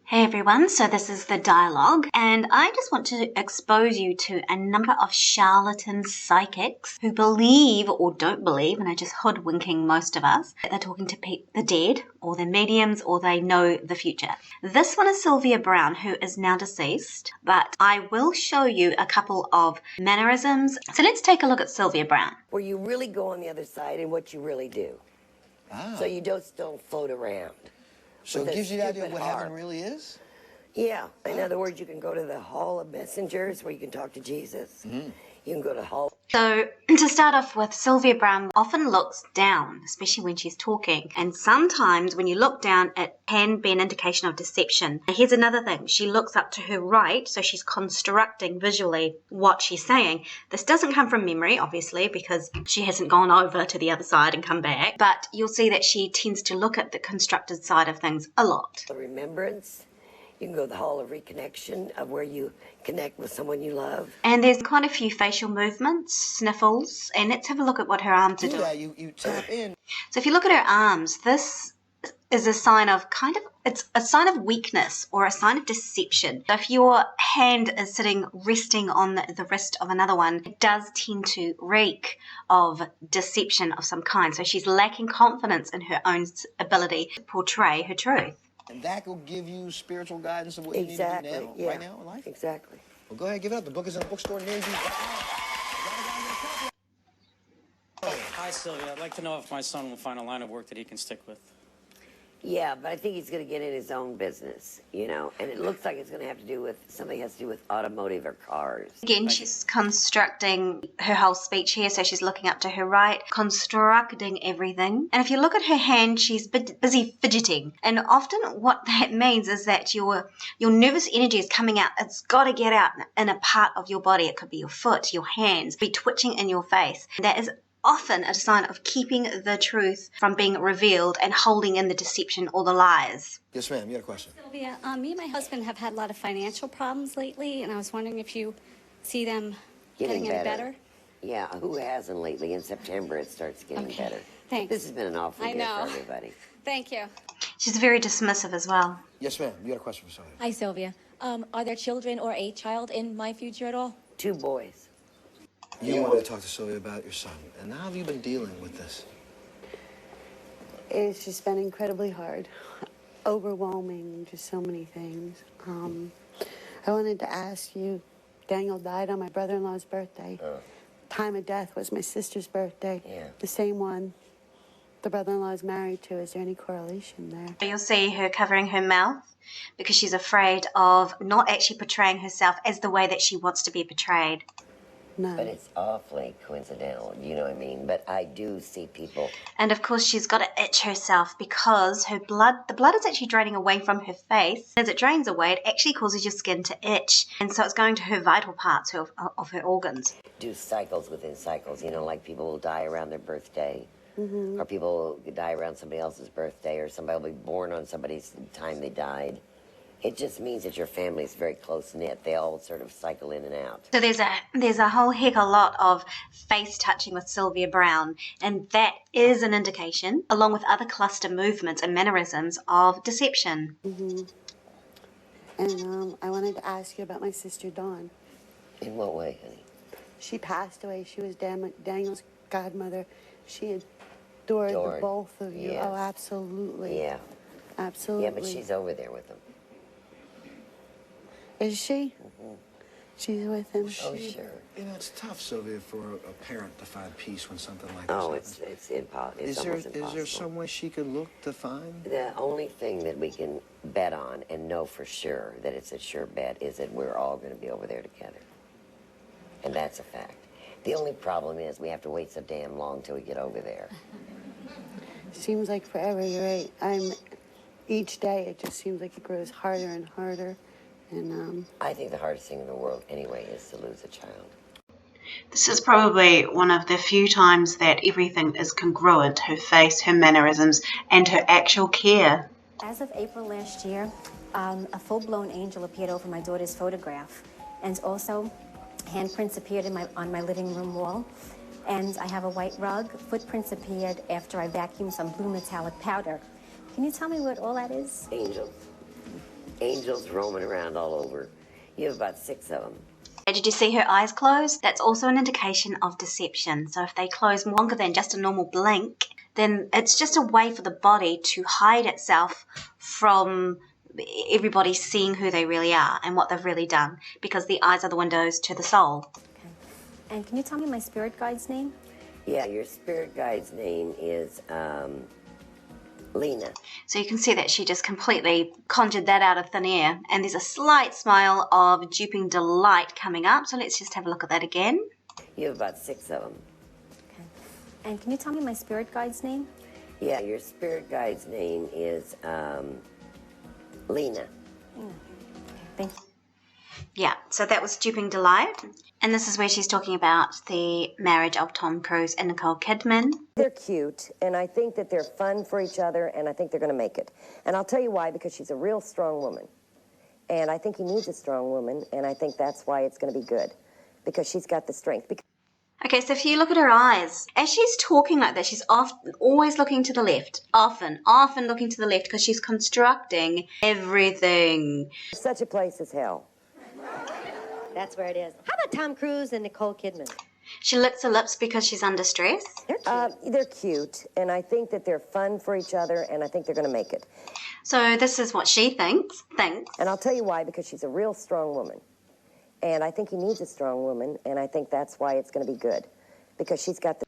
Hey everyone, so this is the dialogue, and I just want to expose you to a number of charlatan psychics who believe or don't believe, and are just hoodwinking most of us, that they're talking to the dead, or they're mediums, or they know the future. This one is Sylvia Browne, who is now deceased, but I will show you a couple of mannerisms. So let's take a look at Sylvia Browne. Where you really go on the other side and what you really do. So you don't float around. So it gives you the idea of what heaven really is? Yeah. In other words, you can go to the Hall of Messengers where you can talk to Jesus. You can go to Hall. So to start off with, Sylvia Browne often looks down, especially when she's talking. And sometimes when you look down, it can be an indication of deception. Here's another thing. She looks up to her right, so she's constructing visually what she's saying. This doesn't come from memory, obviously, because she hasn't gone over to the other side and come back. But you'll see that she tends to look at the constructed side of things a lot. The remembrance. You can go to the Hall of Reconnection, of where you connect with someone you love. And there's quite a few facial movements, sniffles, and let's have a look at what her arms are doing. Yeah, you tap in. So if you look at her arms, this is a sign of it's a sign of weakness or a sign of deception. So if your hand is resting on the wrist of another one, it does tend to reek of deception of some kind. So she's lacking confidence in her own ability to portray her truth. And that will give you spiritual guidance of what you need to do now, right now in life? Exactly. Well, go ahead, give it up. The book is in the bookstore near you. Hi, Sylvia. I'd like to know if my son will find a line of work that he can stick with. Yeah, but I think he's going to get in his own business, and it looks like it's going to have to do with something that has to do with automotive or cars. Again, she's constructing her whole speech here, so she's looking up to her right, constructing everything. And if you look at her hand, she's busy fidgeting. And often what that means is that your nervous energy is coming out. It's got to get out in a part of your body. It could be your foot, your hands, be twitching in your face. That is often a sign of keeping the truth from being revealed and holding in the deception or the lies. Yes, ma'am. You got a question? Sylvia, me and my husband have had a lot of financial problems lately, and I was wondering if you see them getting any better? Yeah, who hasn't lately? In September, it starts getting better. Thanks. This has been an awful year for everybody. Thank you. She's very dismissive as well. Yes, ma'am. You got a question for Sylvia? Hi, Sylvia. Are there children or a child in my future at all? 2 boys. You wanted to talk to Sylvia about your son. And how have you been dealing with this? It's just been incredibly hard. Overwhelming, just so many things. I wanted to ask you, Daniel died on my brother-in-law's birthday. Time of death was my sister's birthday. Yeah. The same one the brother-in-law is married to. Is there any correlation there? You'll see her covering her mouth because she's afraid of not actually portraying herself as the way that she wants to be portrayed. No. But it's awfully coincidental, you know what I mean? But I do see people. And of course she's got to itch herself because the blood is actually draining away from her face. As it drains away, it actually causes your skin to itch. And so it's going to her vital parts of her organs. Do cycles within cycles, like people will die around their birthday. Or people will die around somebody else's birthday, or somebody will be born on somebody's time they died. It just means that your family is very close-knit. They all sort of cycle in and out. So there's a whole heck of a lot of face touching with Sylvia Browne, and that is an indication, along with other cluster movements and mannerisms, of deception. And I wanted to ask you about my sister Dawn. In what way, honey? She passed away. She was Daniel's godmother. She adored the both of you. Yes. Oh, absolutely. Yeah. Absolutely. Yeah, but she's over there with them. Is she? She's with him. Oh, sure. It's tough, Sylvia, for a parent to find peace when something like this happens. It's impossible. It's Is almost impossible. there some way she could look to find? The only thing that we can bet on and know for sure that it's a sure bet is that we're all going to be over there together. And that's a fact. The only problem is we have to wait so damn long till we get over there. Seems like forever. You're right. Each day it just seems like it grows harder and harder. And I think the hardest thing in the world anyway is to lose a child. This is probably one of the few times that everything is congruent, her face, her mannerisms, and her actual care. As of April last year, a full-blown angel appeared over my daughter's photograph. And also, handprints appeared on my living room wall. And I have a white rug. Footprints appeared after I vacuumed some blue metallic powder. Can you tell me what all that is? Angels. Angels roaming around all over. You have about 6 of them. Did you see her eyes close? That's also an indication of deception. So if they close longer than just a normal blink, then it's just a way for the body to hide itself from everybody seeing who they really are and what they've really done, because the eyes are the windows to the soul. Okay. And can you tell me my spirit guide's name? Yeah, your spirit guide's name is Lena. So you can see that she just completely conjured that out of thin air. And there's a slight smile of duping delight coming up. So let's just have a look at that again. You have about 6 of them. Okay. And can you tell me my spirit guide's name? Yeah, your spirit guide's name is Lena. Thank you. Yeah, so that was Duping Delight. And this is where she's talking about the marriage of Tom Cruise and Nicole Kidman. They're cute, and I think that they're fun for each other, and I think they're going to make it. And I'll tell you why, because she's a real strong woman. And I think he needs a strong woman, and I think that's why it's going to be good, because she's got the strength. Okay, so if you look at her eyes, as she's talking like that, she's often always looking to the left. Often looking to the left, because she's constructing everything. Such a place as hell. That's where it is. How about Tom Cruise and Nicole Kidman? She licks her lips because she's under stress. They're cute, and I think that they're fun for each other, and I think they're going to make it. So this is what she thinks. And I'll tell you why, because she's a real strong woman. And I think he needs a strong woman, and I think that's why it's going to be good, because she's got the...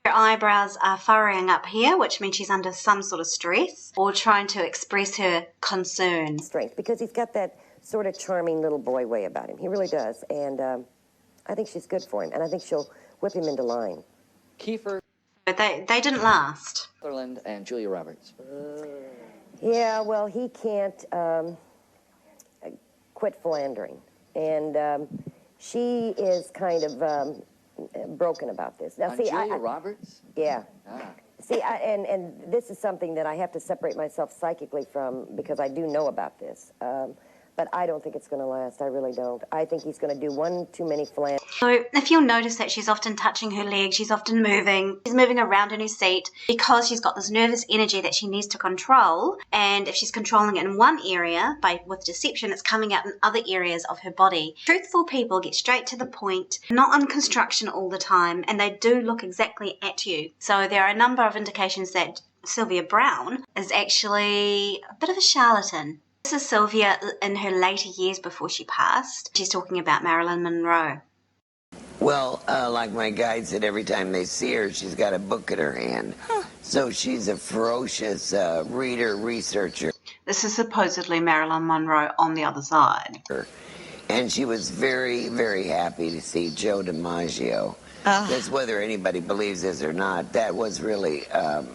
Her eyebrows are furrowing up here, which means she's under some sort of stress or trying to express her concern. Strength, because he's got that sort of charming little boy way about him. He really does. And I think she's good for him. And I think she'll whip him into line. Kiefer. But they didn't last. Sutherland and Julia Roberts. Yeah, well, he can't quit philandering. And she is kind of broken about this. Now, see, Julia Roberts? Yeah. Ah. See, and this is something that I have to separate myself psychically from, because I do know about this. But I don't think it's going to last. I really don't. I think he's going to do one too many philanders. So if you'll notice that she's often touching her leg, she's often moving. She's moving around in her seat because she's got this nervous energy that she needs to control. And if she's controlling it in one area with deception, it's coming out in other areas of her body. Truthful people get straight to the point, not on construction all the time, and they do look exactly at you. So there are a number of indications that Sylvia Browne is actually a bit of a charlatan. This is Sylvia in her later years before she passed. She's talking about Marilyn Monroe. Well, like my guide said, every time they see her, she's got a book in her hand. So she's a ferocious reader, researcher. This is supposedly Marilyn Monroe on the other side. And she was very, very happy to see Joe DiMaggio. That's whether anybody believes this or not. That was really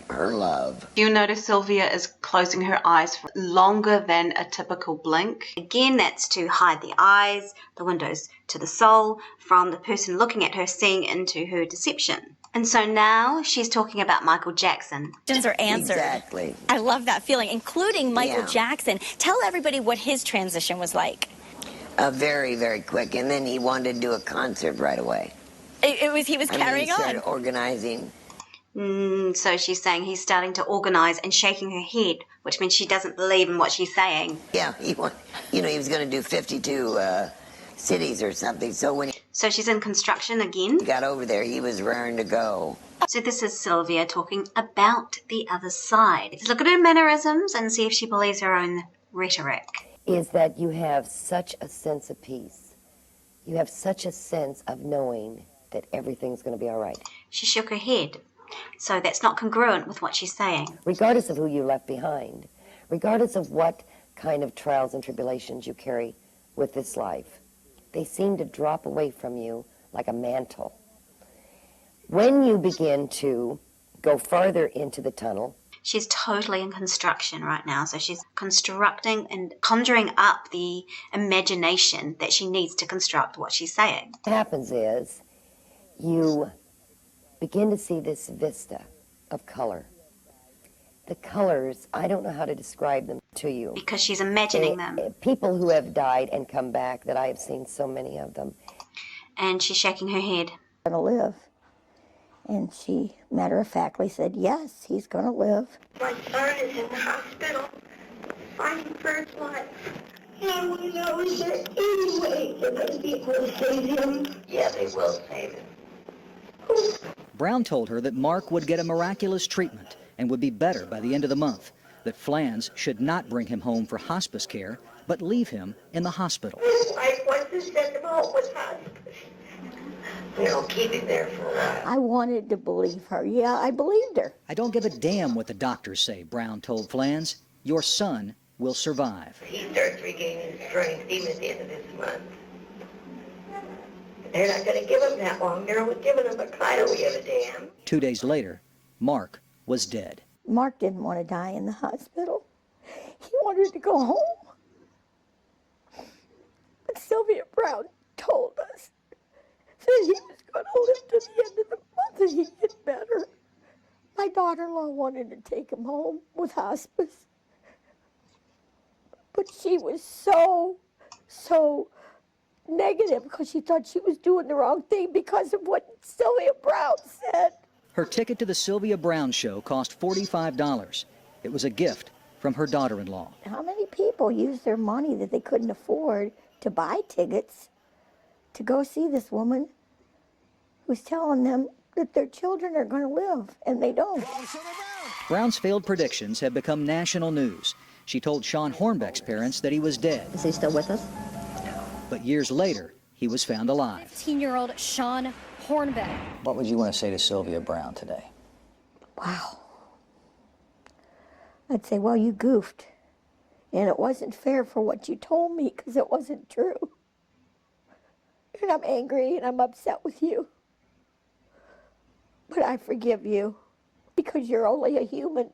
her love. You notice Sylvia is closing her eyes for longer than a typical blink. Again, that's to hide the eyes, the windows to the soul, from the person looking at her, seeing into her deception. And so now she's talking about Michael Jackson. Questions are answered. Exactly. I love that feeling, including Michael Jackson. Tell everybody what his transition was like. Very, very quick. And then he wanted to do a concert right away. He was carrying on. He started on. organizing. So she's saying he's starting to organise and shaking her head, which means she doesn't believe in what she's saying. Yeah, he was going to do 52 cities or something. So she's in construction again. He got over there, he was raring to go. So this is Sylvia talking about the other side. Let's look at her mannerisms and see if she believes her own rhetoric. Is that you have such a sense of peace. You have such a sense of knowing that everything's going to be all right. She shook her head. So that's not congruent with what she's saying. Regardless of who you left behind, regardless of what kind of trials and tribulations you carry with this life, they seem to drop away from you like a mantle. When you begin to go farther into the tunnel, she's totally in construction right now. So she's constructing and conjuring up the imagination that she needs to construct what she's saying. What happens is you begin to see this vista of color. The colors, I don't know how to describe them to you. Because she's imagining them. People who have died and come back, that I have seen so many of them. And she's shaking her head. Going to live. And she matter-of-factly said, yes, he's going to live. My son is in the hospital. fighting for his life. And I want to know, is there any way that those people will save him? Yeah, they will save him. Browne told her that Mark would get a miraculous treatment and would be better by the end of the month, that Flans should not bring him home for hospice care, but leave him in the hospital. His wife wants to send him home with hospice. You know, keep him there for a while. I wanted to believe her. Yeah, I believed her. I don't give a damn what the doctors say, Browne told Flans. Your son will survive. He starts regaining strength even at the end of this month. They're not going to give him that long. They're only giving him a I don't give a damn. 2 days later, Mark was dead. Mark didn't want to die in the hospital. He wanted to go home. But Sylvia Browne told us that he was going to live to the end of the month and he'd get better. My daughter-in-law wanted to take him home with hospice. But she was so negative because she thought she was doing the wrong thing because of what Sylvia Browne said. Her ticket to the Sylvia Browne show cost $45. It was a gift from her daughter-in-law. How many people used their money that they couldn't afford to buy tickets to go see this woman who's telling them that their children are going to live, and they don't? Browne's failed predictions have become national news. She told Sean Hornbeck's parents that he was dead. Is he still with us? But years later, he was found alive. 15-year-old Sean Hornbeck. What would you want to say to Sylvia Browne today? Wow. I'd say, well, you goofed. And it wasn't fair for what you told me because it wasn't true. And I'm angry and I'm upset with you. But I forgive you because you're only a human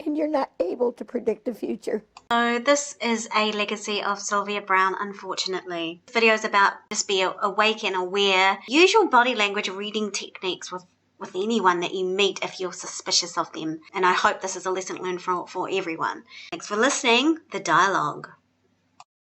and you're not able to predict the future. So this is a legacy of Sylvia Browne, unfortunately. This video is about just be awake and aware. Use your body language reading techniques with anyone that you meet if you're suspicious of them. And I hope this is a lesson learned for everyone. Thanks for listening. The Dialogue.